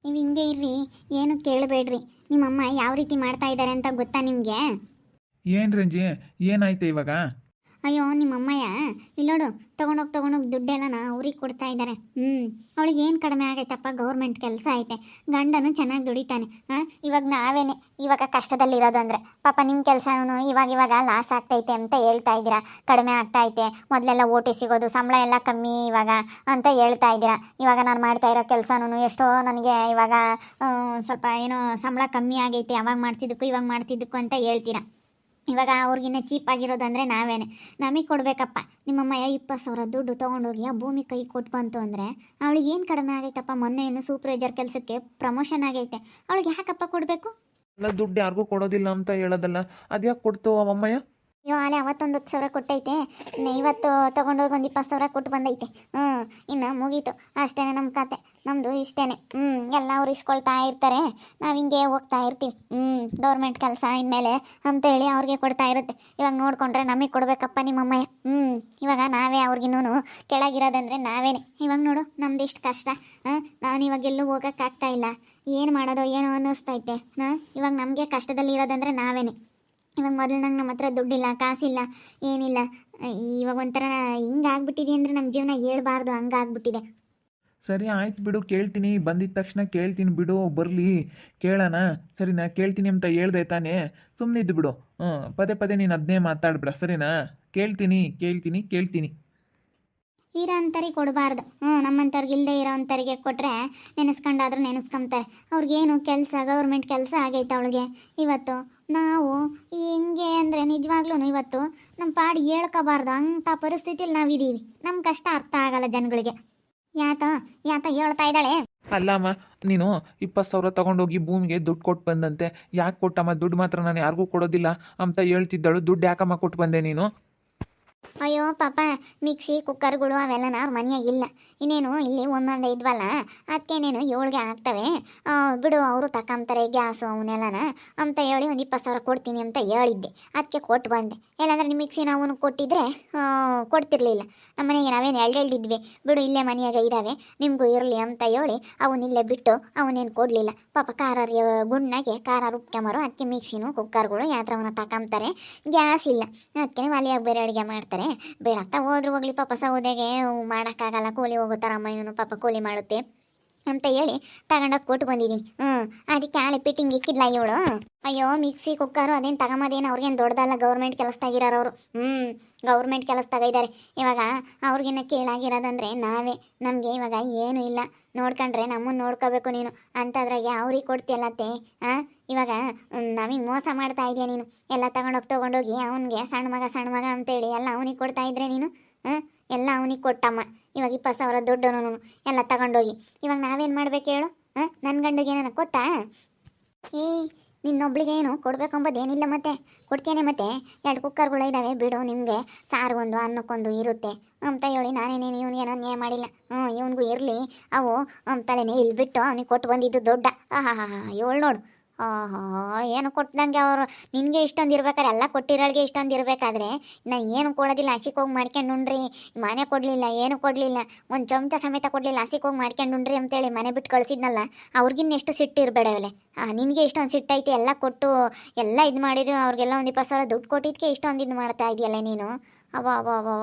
ನೀವು ಹಿಂಗೆ ಇರ್ರಿ, ಏನು ಕೇಳಬೇಡ್ರಿ. ನಿಮ್ಮಮ್ಮ ಯಾವ ರೀತಿ ಮಾಡ್ತಾ ಇದ್ದಾರೆ ಅಂತ ಗೊತ್ತಾ ನಿಮಗೆ? ಏನು ರಂಜಿ, ಏನಾಯ್ತು ಇವಾಗ? ಅಯ್ಯೋ ನಿಮ್ಮಮ್ಮಯ್ಯ ಇಲ್ಲೋಡು, ತೊಗೊಂಡೋಗಿ ದುಡ್ಡೆಲ್ಲನ ಅವ್ರಿಗೆ ಕೊಡ್ತಾ ಇದ್ದಾರೆ. ಅವಳಿಗೆ ಏನು ಕಡಿಮೆ ಆಗೈತಪ್ಪ, ಗೌರ್ಮೆಂಟ್ ಕೆಲಸ ಐತೆ, ಗಂಡನು ಚೆನ್ನಾಗಿ ದುಡಿತಾನೆ. ಇವಾಗ ನಾವೇನೆ ಇವಾಗ ಕಷ್ಟದಲ್ಲಿರೋದು ಅಂದರೆ, ಪಾಪ ನಿಮ್ಮ ಕೆಲಸನೂ ಇವಾಗ ಲಾಸ್ ಆಗ್ತೈತೆ ಅಂತ ಹೇಳ್ತಾ ಇದ್ದೀರಾ, ಕಡಿಮೆ ಆಗ್ತೈತೆ, ಮೊದಲೆಲ್ಲ ಓಟಿ ಸಿಗೋದು, ಸಂಬಳ ಎಲ್ಲ ಕಮ್ಮಿ ಇವಾಗ ಅಂತ ಹೇಳ್ತಾ ಇದ್ದೀರಾ. ಇವಾಗ ನಾನು ಮಾಡ್ತಾ ಇರೋ ಕೆಲಸನೂ ಎಷ್ಟೋ ನನಗೆ ಇವಾಗ ಸ್ವಲ್ಪ ಏನೋ ಸಂಬಳ ಕಮ್ಮಿ ಆಗೈತೆ, ಅವಾಗ ಮಾಡ್ತಿದ್ದಕ್ಕೂ ಇವಾಗ ಮಾಡ್ತಿದ್ದಕ್ಕೂ ಅಂತ ಹೇಳ್ತೀರಾ. ಇವಾಗ ಅವ್ರಿಗಿನ್ನ ಚೀಪ್ ಆಗಿರೋದಂದರೆ ನಾವೇನೆ, ನಮಗೆ ಕೊಡಬೇಕಪ್ಪ. ನಿಮ್ಮಮ್ಮ 20,000 ದುಡ್ಡು ತೊಗೊಂಡೋಗಿ ಆ ಭೂಮಿ ಕೈ ಕೊಟ್ಟು ಬಂತು ಅಂದರೆ ಅವಳಿಗೆ ಏನು ಕಡಿಮೆ ಆಗೈತಪ್ಪ? ಮೊನ್ನೆ ಏನು ಸೂಪರ್ವೈಸರ್ ಕೆಲಸಕ್ಕೆ ಪ್ರಮೋಷನ್ ಆಗೈತೆ, ಅವಳಿಗೆ ಯಾಕಪ್ಪ ಕೊಡಬೇಕು? ಎಲ್ಲ ದುಡ್ಡು ಯಾರಿಗೂ ಕೊಡೋದಿಲ್ಲ ಅಂತ ಹೇಳೋದಲ್ಲ, ಅದ್ಯಾಕೆ ಕೊಡ್ತು ಅಮ್ಮಯ್ಯ? ಅಯ್ಯೋ ಅಲ್ಲೇ ಅವತ್ತೊಂದು 10,000 ಕೊಟ್ಟೈತೆ, ಇವತ್ತು ತೊಗೊಂಡೋಗಿ ಒಂದು 20,000 ಕೊಟ್ಟು ಬಂದೈತೆ. ಇನ್ನು ಮುಗೀತು ಅಷ್ಟೇ ನಮ್ಮ ಕತೆ, ನಮ್ಮದು ಇಷ್ಟೇ. ಎಲ್ಲ ಅವ್ರು ಇಸ್ಕೊಳ್ತಾ ಇರ್ತಾರೆ, ನಾವು ಹಿಂಗೆ ಹೋಗ್ತಾ ಇರ್ತೀವಿ. ಗೌರ್ಮೆಂಟ್ ಕೆಲಸ ಇನ್ಮೇಲೆ ಅಂತೇಳಿ ಅವ್ರಿಗೆ ಕೊಡ್ತಾ ಇರುತ್ತೆ. ಇವಾಗ ನೋಡಿಕೊಂಡ್ರೆ ನಮಗೆ ಕೊಡಬೇಕಪ್ಪ ನಿಮ್ಮಮ್ಮಯ್ಯ. ಇವಾಗ ನಾವೇ ಅವ್ರಿಗಿನ್ನೂ ಕೆಳಗಿರೋದಂದರೆ ನಾವೇನೆ. ಇವಾಗ ನೋಡು ನಮ್ದು ಇಷ್ಟು ಕಷ್ಟ, ನಾನು ಇವಾಗ ಎಲ್ಲೂ ಹೋಗೋಕ್ಕಾಗ್ತಾ ಇಲ್ಲ, ಏನು ಮಾಡೋದು ಏನೋ ಅನ್ನಿಸ್ತೈತೆ. ಇವಾಗ ನಮಗೆ ಕಷ್ಟದಲ್ಲಿ ಇರೋದಂದರೆ ನಾವೇನೆ. ಇವಾಗ ಮೊದಲು ನಂಗೆ ನಮ್ಮ ಹತ್ರ ದುಡ್ಡಿಲ್ಲ, ಕಾಸಿಲ್ಲ, ಏನಿಲ್ಲ. ಇವಾಗ ಒಂಥರ ಹಿಂಗಾಗ್ಬಿಟ್ಟಿದೆ ಅಂದರೆ ನಮ್ಮ ಜೀವನ ಹೇಳ್ಬಾರ್ದು, ಹಂಗಾಗ್ಬಿಟ್ಟಿದೆ. ಸರಿ ಆಯ್ತು ಬಿಡು, ಕೇಳ್ತೀನಿ, ಬಂದಿದ್ದ ತಕ್ಷಣ ಕೇಳ್ತೀನಿ ಬಿಡು, ಬರಲಿ ಕೇಳೋಣ. ಸರಿನಾ? ಕೇಳ್ತೀನಿ ಅಂತ ಹೇಳ್ದೆ ತಾನೇ, ಸುಮ್ಮನಿದ್ದು ಬಿಡು. ಪದೇ ಪದೇ ನೀನು ಅದನ್ನೇ ಮಾತಾಡ್ಬಿಡ, ಸರಿನಾ? ಕೇಳ್ತೀನಿ ಕೇಳ್ತೀನಿ ಕೇಳ್ತೀನಿ. ಇರೋ ಅಂಥವ್ರಿಗೆ ಕೊಡಬಾರ್ದು. ನಮ್ಮಂಥವ್ರಿಗೆ ಇಲ್ಲದೆ ಇರೋ ಅಂಥವ್ರಿಗೆ ಕೊಟ್ಟರೆ ನೆನೆಸ್ಕೊಂಡಾದ್ರೂ ನೆನೆಸ್ಕೊಂತಾರೆ. ಅವ್ರಿಗೇನು ಕೆಲಸ, ಗೌರ್ಮೆಂಟ್ ಕೆಲಸ ಆಗೈತೆ ಅವಳಿಗೆ. ಇವತ್ತು ನಾವು ಹೆಂಗೆ ಅಂದರೆ ನಿಜವಾಗ್ಲೂ ಇವತ್ತು ನಮ್ಮ ಪಾಡು ಹೇಳ್ಕೋಬಾರ್ದು, ಅಂಥ ಪರಿಸ್ಥಿತಿಲಿ ನಾವಿದ್ದೀವಿ. ನಮ್ಮ ಕಷ್ಟ ಅರ್ಥ ಆಗಲ್ಲ ಜನಗಳಿಗೆ. ಯಾತ ಹೇಳ್ತಾ ಇದ್ದಾಳೆ? ಅಲ್ಲಮ್ಮ, ನೀನು 20,000 ತಗೊಂಡೋಗಿ ಭೂಮಿಗೆ ದುಡ್ಡು ಕೊಟ್ಟು ಬಂದಂತೆ, ಯಾಕೆ ಕೊಟ್ಟಮ್ಮ? ದುಡ್ಡು ಮಾತ್ರ ನಾನು ಯಾರಿಗೂ ಕೊಡೋದಿಲ್ಲ ಅಂತ ಹೇಳ್ತಿದ್ದಳು, ದುಡ್ಡು ಯಾಕಮ್ಮ ಕೊಟ್ಟು ಬಂದೆ ನೀನು? ಅಯ್ಯೋ ಪಾಪ, ಮಿಕ್ಸಿ ಕುಕ್ಕರ್ಗಳು ಅವೆಲ್ಲ ಅವ್ರ ಮನೆಯಾಗಿಲ್ಲ. ಇನ್ನೇನು ಇಲ್ಲಿ ಒಂದೊಂದು ಇದ್ವಲ್ಲ, ಅದಕ್ಕೇನೇನು 7ಗೆ ಆಗ್ತವೆ, ಬಿಡು ಅವರು ತಕೊಂತಾರೆ ಗ್ಯಾಸು ಅವನ್ನೆಲ್ಲನ ಅಂತ ಹೇಳಿ ಒಂದು 20,000 ಕೊಡ್ತೀನಿ ಅಂತ ಹೇಳಿದ್ದೆ, ಅದಕ್ಕೆ ಕೊಟ್ಟು ಬಂದೆ. ಇಲ್ಲಾಂದ್ರೆ ನಿಮ್ಮ ಮಿಕ್ಸಿ ನಾವು ಕೊಟ್ಟಿದ್ರೆ ಕೊಡ್ತಿರ್ಲಿಲ್ಲ. ನಮ್ಮ ಮನೆಗೆ ನಾವೇನು ಎಳ್ದಿದ್ವಿ, ಬಿಡು ಇಲ್ಲೇ ಮನೆಯಾಗ ಇದ್ದಾವೆ ನಿಮಗೂ ಇರಲಿ ಅಂತ ಹೇಳಿ ಅವನಿಲ್ಲೇ ಬಿಟ್ಟು ಅವನೇನು ಕೊಡಲಿಲ್ಲ. ಪಾಪ ಗುಣ್ಣಗೆ ಖಾರ ರುಬ್ಕೊಂಬರು, ಅದಕ್ಕೆ ಮಿಕ್ಸಿನೂ ಕುಕ್ಕರ್ಗಳು ಯಾತ್ರವನ್ನ ತಕೊಂತಾರೆ, ಗ್ಯಾಸ್ ಇಲ್ಲ, ಅದಕ್ಕೆ ಒಲೆಯಾಗ ಬೇರೆ ಅಡುಗೆ ಮಾಡ್ತಾರೆ. ಬೇಡತ್ತ ಹೋದ್ರು ಹೋಗ್ಲಿ, ಪಾಪ ಸೌದೆಗೆ ಮಾಡೋಕ್ಕಾಗಲ್ಲ, ಕೂಲಿ ಹೋಗುತ್ತಾರಮ್ಮ, ಇವನು ಪಾಪ ಕೂಲಿ ಮಾಡುತ್ತೆ ಅಂತ ಹೇಳಿ ತಗೊಂಡೋಗಿ ಕೊಟ್ಟು ಬಂದಿದ್ದೀನಿ. ಅದಕ್ಕೆ ಆಲೆ ಫಿಟ್ಟಿಂಗ್ ಇಕ್ಕಿದ್ಲ ಇವಳು. ಅಯ್ಯೋ ಮಿಕ್ಸಿ ಕುಕ್ಕರು ಅದೇನು ತಗೊಂಬೋದೇನು, ಅವ್ರಿಗೇನು ದೊಡ್ಡದಲ್ಲ, ಗೌರ್ಮೆಂಟ್ ಕೆಲಸದಾಗಿರೋರು. ಗೌರ್ಮೆಂಟ್ ಕೆಲಸದಾಗಿದ್ದಾರೆ. ಇವಾಗ ಅವ್ರಿಗಿನ್ನ ಕೇಳಾಗಿರೋದಂದರೆ ನಾವೇ. ನಮಗೆ ಇವಾಗ ಏನೂ ಇಲ್ಲ, ನೋಡ್ಕೊಂಡ್ರೆ ನಮ್ಮನ್ನು ನೋಡ್ಕೋಬೇಕು ನೀನು ಅಂತದ್ರಾಗೆ ಅವ್ರಿಗೆ ಕೊಡ್ತೀಯಲ್ಲತ್ತೆ. ಇವಾಗ ನಮಗೆ ಮೋಸ ಮಾಡ್ತಾ ಇದೆಯಾ ನೀನು? ಎಲ್ಲ ತೊಗೊಂಡೋಗಿ ಅವನಿಗೆ ಸಣ್ಣ ಮಗ ಅಂತೇಳಿ ಎಲ್ಲ ಅವನಿಗೆ ಕೊಡ್ತಾ ಇದ್ರೆ ನೀನು. ಎಲ್ಲ ಅವನಿಗೆ ಕೊಟ್ಟಮ್ಮ. ಇವಾಗ 20,000 ದುಡ್ಡು ಎಲ್ಲ ತಗೊಂಡೋಗಿ ಇವಾಗ ನಾವೇನು ಮಾಡ್ಬೇಕು ಹೇಳು? ನನ್ನ ಗಂಡಿಗೆ ಏನಾನ ಕೊಟ್ಟ? ನಿನ್ನೊಬ್ಳಿಗೆ ಏನು ಕೊಡ್ಬೇಕಂಬೋದೇನಿಲ್ಲ, ಮತ್ತೆ ಕೊಡ್ತೇನೆ. ಮತ್ತೆ 2 ಕುಕ್ಕರ್ಗಳು ಇದ್ದಾವೆ, ಬಿಡು, ನಿಮಗೆ ಸಾರಿಗೊಂದು ಅನ್ನಕ್ಕೊಂದು ಇರುತ್ತೆ ಅಂತ ಹೇಳಿ ನಾನೇನೇನು ಇವನಿಗೇನೋ ನ್ಯಾಯ ಮಾಡಿಲ್ಲ. ಇವನಿಗೂ ಇರಲಿ ಅವು ತಲೆನೇ ಇಲ್ಲಿ ಬಿಟ್ಟು ಅವನಿಗೆ ಕೊಟ್ಟು ಬಂದಿದ್ದು ದೊಡ್ಡ. ಇವಳು ನೋಡು, ಏನು ಕೊಟ್ಟಂಗೆ ಅವರು. ನಿನಗೆ ಇಷ್ಟೊಂದು ಇರ್ಬೇಕಾದ್ರೆ, ಎಲ್ಲ ಕೊಟ್ಟಿರೋಳಿಗೆ ಇಷ್ಟೊಂದು ಇರಬೇಕಾದ್ರೆ ನಾನು ಏನು ಕೊಡೋದಿಲ್ಲ, ಹಸಿಗೆ ಹೋಗಿ ಮಾಡ್ಕೊಂಡು ಉಣ್ರಿ. ಮನೆ ಕೊಡಲಿಲ್ಲ, ಏನು ಕೊಡಲಿಲ್ಲ, ಒಂದು ಚಮಚ ಸಮೇತ ಕೊಡಲಿಲ್ಲ, ಹಸಿಗೆ ಹೋಗಿ ಮಾಡ್ಕೊಂಡು ಉಣ್ರಿ ಅಂತೇಳಿ ಮನೆ ಬಿಟ್ಟು ಕಳಿಸಿದ್ನಲ್ಲ, ಅವ್ರಿಗಿನ್ನೆಷ್ಟು ಸಿಟ್ಟು ಇರಬೇಡವಲೆ. ನಿನಗೆ ಇಷ್ಟೊಂದು ಸಿಟ್ಟೈತಿ, ಎಲ್ಲ ಕೊಟ್ಟು ಎಲ್ಲ ಇದು ಮಾಡಿದ್ರು, ಅವ್ರಿಗೆಲ್ಲ ಒಂದು 20,000 ದುಡ್ಡು ಕೊಟ್ಟಿದ್ದಕ್ಕೆ ಇಷ್ಟೊಂದು ಇದು ಮಾಡ್ತಾ ಇದೆಯಲ್ಲ ನೀನು. ಅವೋ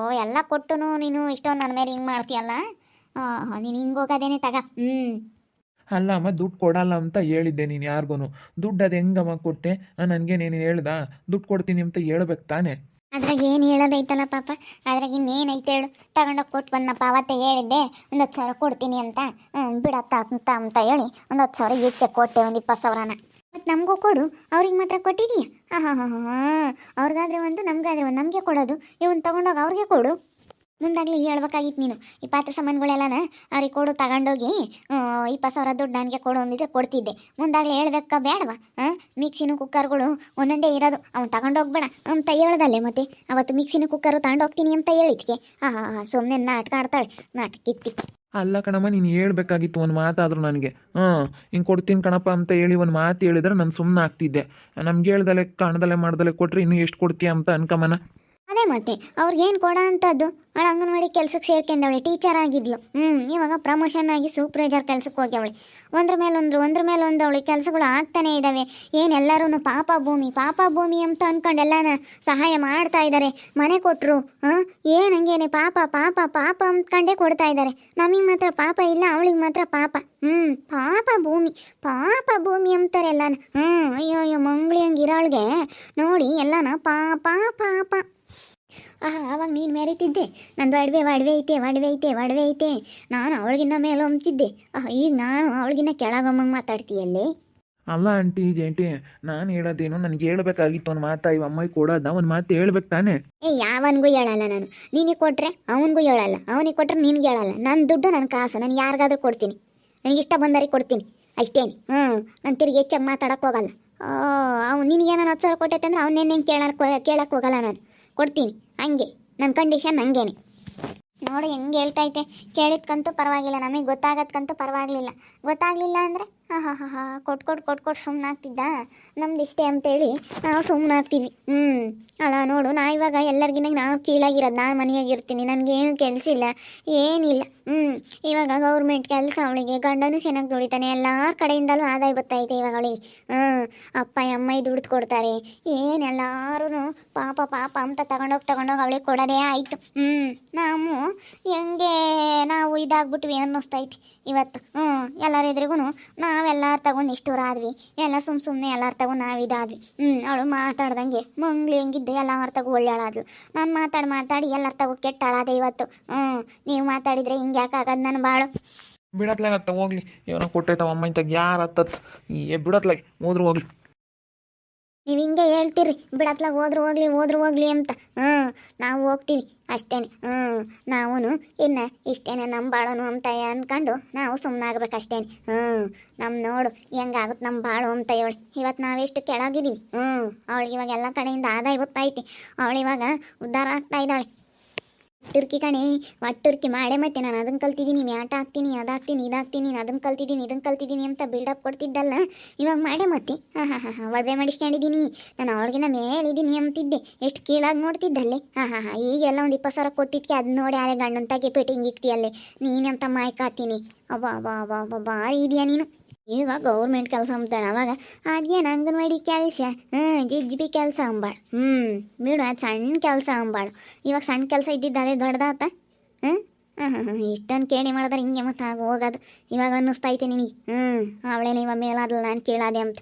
ಎಲ್ಲ ಕೊಟ್ಟು ನೀನು ಇಷ್ಟೊಂದು ನನ್ನ ಮೇಲೆ ಹಿಂಗೆ ಮಾಡ್ತೀಯಲ್ಲ. ನೀನು ಹಿಂಗೆ ಹೋಗೋದೇನೆ ತಗ. ಅಲ್ಲ ಅಮ್ಮ, ದುಡ್ಡು ಕೊಡಲ್ಲ ಅಂತ ಹೇಳಿದ್ದೆ ನೀನು ಯಾರಿಗೂ. ದುಡ್ಡು ಅದು ಹೆಂಗಮ್ಮ ಕೊಟ್ಟೆ? ನನಗೆ ನೀನು ಹೇಳ್ದ ದುಡ್ಡು ಕೊಡ್ತೀನಿ ಅಂತ ಹೇಳ್ಬೇಕು ತಾನೆ. ಅದ್ರಾಗ ಏನು ಹೇಳೋದೈತಲ್ಲ ಪಾಪ, ಅದ್ರಾಗ ಇನ್ನೇನೈತೆ ಹೇಳು? ತಗೊಂಡೋಗಿ ಕೊಟ್ಟು ಬಂದಪ್ಪ, ಅವತ್ತೇ ಹೇಳಿದ್ದೆ ಒಂದು 10,000 ಕೊಡ್ತೀನಿ ಅಂತ. ಬಿಡತ್ತ ಅಂತ ಹೇಳಿ ಒಂದು 10,000 ಹೆಚ್ಚೆ ಕೊಟ್ಟೆ, ಒಂದು 20,000ನ. ಮತ್ತು ನಮಗೂ ಕೊಡು, ಅವ್ರಿಗೆ ಮಾತ್ರ ಕೊಟ್ಟಿದೀಯ? ಅವ್ರಿಗಾದ್ರೆ ಒಂದು, ನಮಗಾದ್ರೆ ಒಂದು. ನಮಗೆ ಕೊಡೋದು ಇವನು ತೊಗೊಂಡೋಗಿ ಅವ್ರಿಗೆ ಕೊಡು. ಮುಂದಾಗಲಿ ಹೇಳ್ಬೇಕಾಗಿತ್ತು ನೀನು. ಈ ಪಾತ್ರೆ ಸಾಮಾನುಗಳೆಲ್ಲನ ಅವ್ರಿಗೆ ಕೊಡು, ತಗೊಂಡೋಗಿ 20,000 ದುಡ್ಡು ನನಗೆ ಕೊಡು ಅಂದಿದ್ರೆ ಕೊಡ್ತಿದ್ದೆ. ಮುಂದಾಗಲಿ ಹೇಳ್ಬೇಕಾ ಬೇಡವಾ? ಮಿಕ್ಸಿನೂ ಕುಕ್ಕರ್ಗಳು ಒಂದೊಂದೇ ಇರೋದು, ಅವ್ನು ತಗೊಂಡೋಗ್ಬೇಡ ಅಂತ ಹೇಳ್ದಲ್ಲೇ. ಮತ್ತೆ ಅವತ್ತು ಮಿಕ್ಸಿನೂ ಕುಕ್ಕರು ತಗೊಂಡೋಗ್ತೀನಿ ಅಂತ ಹೇಳಿದ್ಕೆ ಸುಮ್ಮನೆ ನಾಟಕ ಆಡ್ತಾಳೆ, ನಾಟಕ ಇತ್ತಿ. ಅಲ್ಲ ಕಣಮ್ಮ, ನೀನು ಹೇಳ್ಬೇಕಾಗಿತ್ತು ಒಂದು ಮಾತಾದರೂ ನನಗೆ. ಹಿಂಗೆ ಕೊಡ್ತೀನಿ ಕಣಪ್ಪ ಅಂತ ಹೇಳಿ ಒಂದು ಮಾತು ಹೇಳಿದ್ರೆ ನಾನು ಸುಮ್ಮನೆ ಆಗ್ತಿದ್ದೆ. ನಮ್ಗೆ ಹೇಳ್ದಲೆ ಕಾಣ್ದಲೆ ಮಾಡ್ದಲೆ ಕೊಟ್ಟರೆ ಇನ್ನೂ ಎಷ್ಟು ಕೊಡ್ತೀಯ ಅಂತ ಅನ್ಕಮ್ಮನ. ಅದೇ ಮತ್ತೆ ಅವ್ರಿಗೇನು ಕೊಡೋ ಅಂಥದ್ದು ಅವಳು ಅಂಗನವಾಡಿ ಕೆಲ್ಸಕ್ಕೆ ಸೇರ್ಕೊಂಡವಳೆ, ಟೀಚರ್ ಆಗಿದ್ಲು. ಇವಾಗ ಪ್ರಮೋಷನ್ ಆಗಿ ಸೂಪರ್ವೈಸರ್ ಕೆಲ್ಸಕ್ಕೆ ಹೋಗ್ಯವಳೆ. ಒಂದ್ರ ಮೇಲೊಂದು ಅವಳಿಗೆ ಕೆಲಸಗಳು ಆಗ್ತಾನೇ ಇದ್ದಾವೆ. ಏನೆಲ್ಲರೂ ಪಾಪ ಭೂಮಿ ಅಂತ ಅಂದ್ಕೊಂಡು ಎಲ್ಲನ ಸಹಾಯ ಮಾಡ್ತಾ ಇದ್ದಾರೆ. ಮನೆ ಕೊಟ್ಟರು ಏನು ಹಂಗೇನೆ ಪಾಪ ಪಾಪ ಪಾಪ ಅಂದ್ಕೊಂಡೇ ಕೊಡ್ತಾ ಇದ್ದಾರೆ. ನಮಗೆ ಮಾತ್ರ ಪಾಪ ಇಲ್ಲ, ಅವಳಿಗೆ ಮಾತ್ರ ಪಾಪ. ಪಾಪ ಭೂಮಿ ಅಂತಾರೆ ಎಲ್ಲನ. ಅಯ್ಯೋ ಮಂಗ್ಳಿ ಹಂಗಿರೋಳ್ಗೆ ನೋಡಿ ಎಲ್ಲನ ಪಾಪ ಪಾಪ. ಆವಾಗ ನೀನು ಮೆರೀತಿದ್ದೆ, ನಂದು ಒಡವೆ ಐತೆ ನಾನು ಅವಳಿಗಿನ್ನ ಮೇಲೆ ಹೊಮ್ತಿದ್ದೆ. ಈಗ ನಾನು ಅವಳಿಗಿನ್ನ ಕೆಳಗಮ್ಮಂಗೆ ಮಾತಾಡ್ತೀಯಲ್ಲೇ. ಅಲ್ಲ ಆಂಟಿ ಜೇಂಟಿ, ನಾನು ಹೇಳೋದೇನು, ನನಗೆ ಹೇಳ್ಬೇಕಾಗಿತ್ತು ಒಂದು ಮಾತಾ. ಇವ ಅಮ್ಮಗೆ ಕೊಡೋದ ಒಂದು ಮಾತು ಹೇಳ್ಬೇಕು ತಾನೇ. ಯಾವನಿಗೂ ಹೇಳಲ್ಲ ನಾನು. ನಿನಗೆ ಕೊಟ್ಟರೆ ಅವನಿಗೂ ಹೇಳಲ್ಲ, ಅವನಿಗೆ ಕೊಟ್ಟರೆ ನಿನ್ಗೆ ಹೇಳಲ್ಲ. ನನ್ನ ದುಡ್ಡು ನನ್ನ ಕಾಸು, ನಾನು ಯಾರಿಗಾದ್ರೂ ಕೊಡ್ತೀನಿ, ನನಗಿಷ್ಟ ಬಂದವ್ರಿಗೆ ಕೊಡ್ತೀನಿ ಅಷ್ಟೇನೆ. ನಾನು ತಿರುಗಿ ಹೆಚ್ಚಾಗಿ ಮಾತಾಡೋಕ್ಕೆ ಹೋಗಲ್ಲ. ಅವ್ನು ನಿನಗೇನೋ 10,000 ಕೊಟ್ಟೈತೆ ಅಂದ್ರೆ ಅವನ್ನೇನು ಕೇಳಕ್ಕೆ ಹೋಗಲ್ಲ. ನಾನು ಕೊಡ್ತೀನಿ, ಹಂಗೆ ನನ್ನ ಕಂಡೀಷನ್ ಹಂಗೇನೆ. ನೋಡಿ ಹೆಂಗೆ ಹೇಳ್ತೈತೆ. ಕೇಳಿದ್ಕಂತೂ ಪರವಾಗಿಲ್ಲ, ನಮಗೆ ಗೊತ್ತಾಗಲಿಲ್ಲ ಅಂದರೆ ಕೊಟ್ಟು ಸುಮ್ಮನಾಗ್ತಿದ್ದ. ನಮ್ದು ಇಷ್ಟೇ ಅಂತೇಳಿ ನಾವು ಸುಮ್ಮನಾಗ್ತೀವಿ. ಅಲ್ಲ ನೋಡು, ನಾ ಇವಾಗ ಎಲ್ಲರಿಗಿನ ನಾವು ಕೀಳಾಗಿರೋದು. ನಾನು ಮನೆಯಾಗಿರ್ತೀನಿ, ನನಗೇನು ಕೆಲಸ ಇಲ್ಲ, ಏನಿಲ್ಲ. ಇವಾಗ ಗೌರ್ಮೆಂಟ್ ಕೆಲಸ ಅವಳಿಗೆ, ಗಂಡನೂ ಚೆನ್ನಾಗಿ ದುಡಿತಾನೆ, ಎಲ್ಲರ ಕಡೆಯಿಂದಲೂ ಆದಾಯ ಬರ್ತೈತೆ ಇವಾಗ ಅವಳಿಗೆ. ಅಪ್ಪ ಅಮ್ಮ ದುಡ್ದು ಕೊಡ್ತಾರೆ. ಏನೆಲ್ಲರೂ ಪಾಪ ಅಂತ ತಗೊಂಡೋಗಿ ಅವಳಿಗೆ ಕೊಡೋದೇ ಆಯಿತು. ನಾವು ಇದಾಗ್ಬಿಟ್ವಿ ಅನ್ನಿಸ್ತೈತಿ ಇವತ್ತು. ಎಲ್ಲರಿದ್ರಿಗೂ ನಾವೆಲ್ಲರ ತಗೊಂಡು ಇಷ್ಟೂರ ಆದ್ವಿ, ಎಲ್ಲ ಸುಮ್ಮನೆ ಎಲ್ಲರ ತಗೊಂಡು ನಾವು ಇದಾದ್ವಿ. ಅವಳು ಮಾತಾಡ್ದಂಗೆ ಮಂಗ್ಳಿ ಹೆಂಗಿದ್ದೆ ಎಲ್ಲರ ತಗೋ ಒಳ್ಳೆಳಾದ್ಲು. ನಾನು ಮಾತಾಡಿ ಎಲ್ಲರ ತಗೋ ಕೆಟ್ಟಾಳಾದೆ ಇವತ್ತು. ನೀವು ಮಾತಾಡಿದರೆ ಹಿಂಗೆ ಯಾಕಾಗದು ನನ್ನ ಬಾಳು. ಬಿಡತ್ಲಾಗತ್ತ ಹೋಗ್ಲಿ, ಏನೋ ಕೊಟ್ಟೈತವ ಅಮ್ಮ ಇಂತಾಗ ಯಾರು ಹತ್ತತ್ ಬಿಡತ್ಲಾಗ ಹೋದ್ರು ಹೋಗ್ಲಿ. ನೀವು ಹಿಂಗೆ ಹೇಳ್ತೀರಿ, ಬಿಡತ್ಲಾಗ ಹೋದ್ರು ಹೋಗ್ಲಿ ಅಂತ. ನಾವು ಹೋಗ್ತೀವಿ ಅಷ್ಟೇನೆ. ನಾವು ಇನ್ನು ಇಷ್ಟೇನೆ ನಮ್ಮ ಬಾಳೋನು ಅಂತ ಅಂದ್ಕೊಂಡು ನಾವು ಸುಮ್ಮನಾಗ್ಬೇಕಷ್ಟೇನೆ. ನೋಡು ಹೆಂಗಾಗುತ್ತೆ ನಮ್ಮ ಬಾಳು ಅಂತ ಹೇಳಿ. ಇವತ್ತು ನಾವೆಷ್ಟು ಕೆಳಗಿದ್ದೀವಿ. ಅವಳಿಗೆ ಇವಾಗ ಎಲ್ಲ ಕಡೆಯಿಂದ ಆದಾಯ ಗೊತ್ತೈತಿ. ಅವಳಿವಾಗ ಉದ್ಧಾರ ಆಗ್ತಾ ಇದ್ದಾಳೆ. ಒಟ್ಟುರ್ಕಿ ಮಾಡೇ ಮತ್ತೆ ನಾನು ಅದನ್ನು ಕಲ್ತಿದ್ದೀನಿ, ಮ್ಯಾಟ ಹಾಕ್ತೀನಿ, ಅದಾಗ್ತೀನಿ, ಇದಾಗ್ತೀನಿ, ಅದನ್ನು ಕಲ್ತಿದ್ದೀನಿ, ಇದನ್ನು ಕಲ್ತಿದ್ದೀನಿ ಅಂತ ಬಿಲ್ಡಪ್ ಕೊಡ್ತಿದ್ದಲ್ಲ. ಇವಾಗ ಮಾಡೇ ಮತ್ತೆ ಒಡವೆ ಮಾಡಿಸ್ಕೊಂಡಿದ್ದೀನಿ, ನಾನು ಅವಳಿಗಿನ ಮೇಲಿದ್ದೀನಿ ಅಂತಿದ್ದೆ. ಎಷ್ಟು ಕೀಳಾಗಿ ನೋಡ್ತಿದ್ದಲ್ಲೇ. ಈಗೆಲ್ಲ ಒಂದು 20,000 ಕೊಟ್ಟಿದ್ಕೆ ಅದು ನೋಡಿ ಯಾರೇ ಗಂಡಂತಾಗೆ ಪೆಟ್ಟಿಂಗ್ ಇಕ್ತಿಯಲ್ಲೇ ನೀನಂತ ಮಾಯ್ಕಾತೀನಿ. ಭಾರಿ ಇದೆಯಾ ನೀನು. ಇವಾಗ ಗೌರ್ಮೆಂಟ್ ಕೆಲಸ ಅಂತಾಳೆ, ಅವಾಗ ಅದೇನು ಅಂಗನವಾಡಿ ಕೆಲಸ, ಜಿಜ್ಬಿ ಕೆಲಸ ಅಂಬಾಳು. ಬಿಡು, ಅದು ಸಣ್ಣ ಕೆಲಸ ಅಂಬಾಳು. ಇವಾಗ ಸಣ್ಣ ಕೆಲಸ ಇದ್ದಿದ್ದು ಅದೇ ದೊಡ್ಡದಾತ. ಇಷ್ಟೊಂದು ಕೇಳಿ ಮಾಡಿದ್ರೆ ಹಿಂಗೆ ಮತ್ತೆ ಆಗ ಹೋಗೋದು. ಇವಾಗ ಅನ್ನಿಸ್ತೈತೆ ನಿನಗೆ. ಅವಳೇನ ಇವಾಗ ಮೇಲಾದಲ್ಲ ನಾನು ಕೇಳಾದೆ ಅಂತ.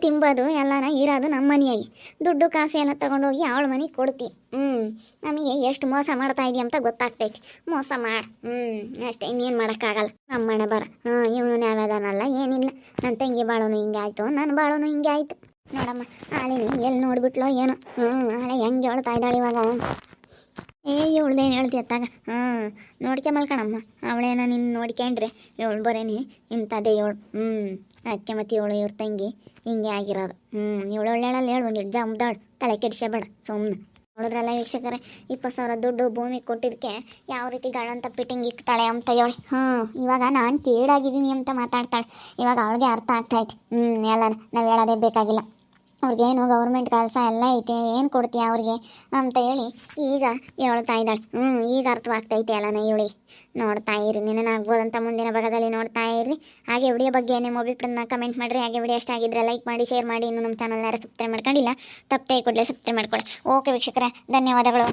ತಿಂಬೋದು ಎಲ್ಲನ ಇರೋದು ನಮ್ಮ ಮನೆಯಾಗಿ. ದುಡ್ಡು ಕಾಸು ಎಲ್ಲ ತೊಗೊಂಡೋಗಿ ಅವಳ ಮನೆಗೆ ಕೊಡ್ತೀವಿ. ನಮಗೆ ಎಷ್ಟು ಮೋಸ ಮಾಡ್ತಾ ಇದೀಯ ಅಂತ ಗೊತ್ತಾಗ್ತೈತಿ. ಮೋಸ ಮಾಡಿ ಅಷ್ಟೇ, ಇನ್ನೇನು ಮಾಡೋಕ್ಕಾಗಲ್ಲ. ನಮ್ಮ ಮನೆ ಬರ ಇವನು ನಾವ್ಯಾದನಲ್ಲ, ಏನಿಲ್ಲ. ನನ್ನ ತಂಗಿ ಬಾಳೋನು ಹಿಂಗೆ ಆಯಿತು, ನನ್ನ ಬಾಳೋನು ಹಿಂಗೆ ಆಯಿತು. ನೋಡಮ್ಮ ಆಳಿನಿ ಎಲ್ಲಿ ನೋಡ್ಬಿಟ್ಲೋ ಏನೋ. ಆಳೆ ಹೆಂಗೆ ಹೇಳ್ತಾ ಇದ್ದಾಳೆ ಇವಾಗ. ಇವಳ್ದೇನು ಹೇಳ್ತಿ ಅತ್ತಾಗ. ನೋಡ್ಕೆ ಮಲ್ಕಣಮ್ಮ, ಅವಳೇನೋ ನಿನ್ನ ನೋಡ್ಕೊಂಡ್ರೆ ಇವಳು ಬರೇನಿ ಇಂಥದ್ದೇ ಇವಳು. ಅದಕ್ಕೆ ಮತ್ತೆ ಇವಳು ಇವ್ರ ತಂಗಿ ಹಿಂಗೆ ಆಗಿರೋದು. ಇವಳು ಒಳ್ಳೆಳಲ್ಲಿ ಹೇಳು, ಒಂದು ಹಿಡ್ಜ ಮುದ್ದಾಳು, ತಲೆ ಕೆಡಿಸಬೇಡ ಸುಮ್ಮನೆ. ನೋಡಿದ್ರಲ್ಲ ವೀಕ್ಷಕರೇ, 20,000 ದುಡ್ಡು ಭೂಮಿ ಕೊಟ್ಟಿದ್ದಕ್ಕೆ ಯಾವ ರೀತಿ ಗಾಳಂತ ಫಿಟ್ಟಿಂಗ್ ಇಕ್ತಾಳೆ ಅಂತ ಹೇಳಿ. ಇವಾಗ ನಾನು ಕೇಳಾಗಿದ್ದೀನಿ ಅಂತ ಮಾತಾಡ್ತಾಳೆ. ಇವಾಗ ಅವಳಿಗೆ ಅರ್ಥ ಆಗ್ತಾಯಿತ್ತು. ಎಲ್ಲ ನಾವು ಹೇಳೋದೇ ಬೇಕಾಗಿಲ್ಲ. ಅವ್ರಿಗೇನು ಗೌರ್ಮೆಂಟ್ ಕೆಲಸ ಎಲ್ಲ ಐತೆ, ಏನು ಕೊಡ್ತೀಯ ಅವ್ರಿಗೆ ಅಂತ ಹೇಳಿ ಈಗ ಹೇಳ್ತಾ ಇದ್ದಾಳೆ. ಈಗ ಅರ್ಥವಾಗ್ತೈತೆ ಎಲ್ಲನ ಇವಳಿಗೆ. ನೋಡ್ತಾ ಇರಿ, ಆಗ್ಬೋದಂತ ಮುಂದಿನ ಭಾಗದಲ್ಲಿ ನೋಡ್ತಾ ಇರಿ. ಹಾಗೆ ವಿಡಿಯೋ ಬಗ್ಗೆ ನಿಮ್ಮ ಅಭಿಪ್ರಾಯನ ಕಮೆಂಟ್ ಮಾಡಿರಿ. ಹಾಗೆ ವಿಡಿಯೋ ಇಷ್ಟ ಆಗಿದ್ರೆ ಲೈಕ್ ಮಾಡಿ, ಶೇರ್ ಮಾಡಿ. ಇನ್ನು ನಮ್ಮ ಚಾನಲ್ ಯಾರು ಸಬ್ಸ್ಕ್ರೈಬ್ ಮಾಡ್ಕೊಂಡಿಲ್ಲ, ತಪ್ಪದೆ ಕೂಡಲೇ ಸಬ್ಸ್ಕ್ರೈಬ್ ಮಾಡ್ಕೊಳ್ಳಿ. ಓಕೆ ವೀಕ್ಷಕರೇ, ಧನ್ಯವಾದಗಳು.